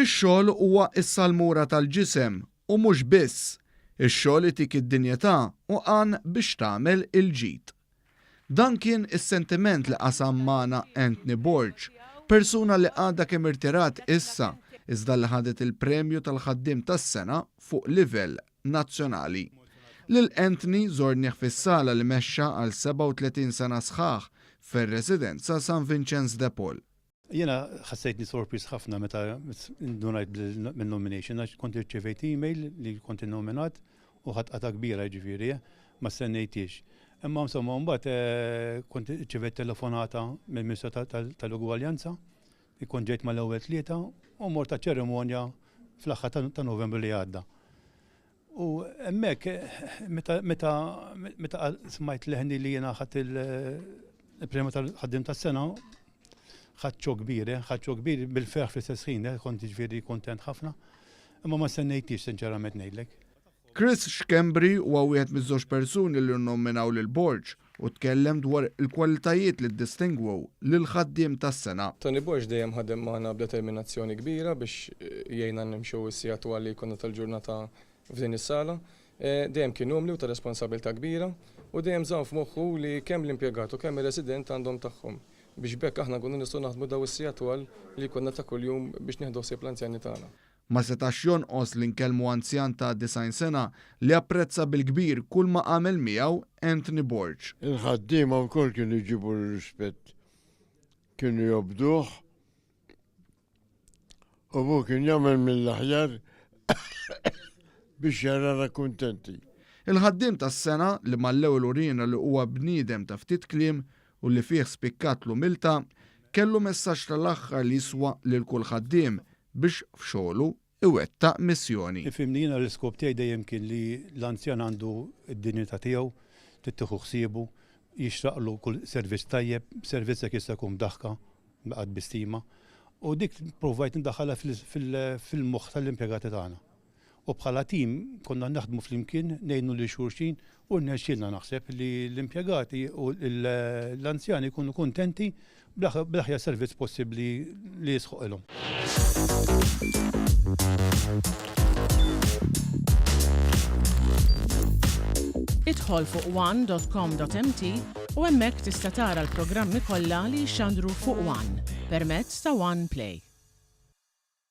Ix-xogħol huwa s-salmura tal-ġisem u mhux biss, ix-xogħol itik id-dinjetà u għan biex tagħmel il-ġid. Dan kien is-sentiment li qasam magħna Anthony Borg, persuna li għadha kemm irtirat issa iżda li ħadet il-premju tal-ħaddiem tas-sena fuq livell nazzjonali. Lil Anthony żornieh fis-sala li mexxa għal 37 sena sħaħ fir-residenza San Vincenz de Paul. Jiena ħassejtni sorpriż ħafna meta ndunajt bil-nomination għax kont irċevejt email li kont innominat u ħadd kbira jiġifieri ma stennejtix. Imma insomma mbagħad kont irċevejt telefonata mill-Ministru tal-Ugwaljanza li kont ġejt mal-ewwel tlieta u mort ta' ċerimonja fl-aħħar ta' Novembru li għadda. U hemmhekk meta smajt leħni li jiena ħadd il-premju tal-ħaddiem tas-sena ħadd kbir bil-ferħ fl-istess ħin, kont jiġifieri kuntent ħafna, imma ma stennejtix sinċerament ngħidlek. Chris Schembri huwa wieħed miż-żewġ persuni li nnominaw lil Borg u tkellem dwar il-kwalitajiet li ddistingwew lil ħaddiem tas-sena. Tony Borg dejjem ħadem magħna b'determinazzjoni kbira biex jgħinna nimxu s-sija twal konna tal-ġurnata f'din is-sala. Dejjem kien numli u ta' responsabilità kbira u dejjem żamm f'moħħu li kemm l-impjegat u kemm ir-resident għandhom tagħhom biex bekk aħna kunu nistgħu naħdmu daw is-sija twal li konna ta' kuljum biex nieħdu ħsieb l-anzjani tagħna. Ma setax jonqos li nkellmu anzjan ta' 90 sena li apprezza bil-kbir kull ma għamel miegħu Anthony Borg. Il-ħaddiema wkoll kienu jġibu l-rispett, kienu jobduh u hu kien jagħmel mill-aħjar biex jarana kuntenti. Il-ħaddiem tas-sena li mal-ewwel urina li huwa bniedem ta' ftit kliem u li fih spikkat l-umilta kellu messaġġ tal-aħħar li jiswa lil kull ħaddiem biex f'xogħlu iwettaq missjoni. Ifhimni jiena l-iskop tiegħi dejjem kien li l-anzjan għandu d-dinjità tiegħu, tittieħu ħsiebu, jixraqlu kull servizz tajjeb, servizz jekk jista' jkun b'daħka, baqgħet bistima, u dik provajt indaħħalha fil-moħħ tal-impjegati tagħna. U bħala tim konna naħdmu flimkien, ngħinu li xulxin u rnexxielna naħseb li l-impjegati u l-anzjani jkunu kuntenti bl-aħjar servizz possibbli li jisħoq ilhom. Idħol fuq one.com.mt u hemmhekk tista' tara l-programmi kollha li jxandru fuq One permezz ta' One Play.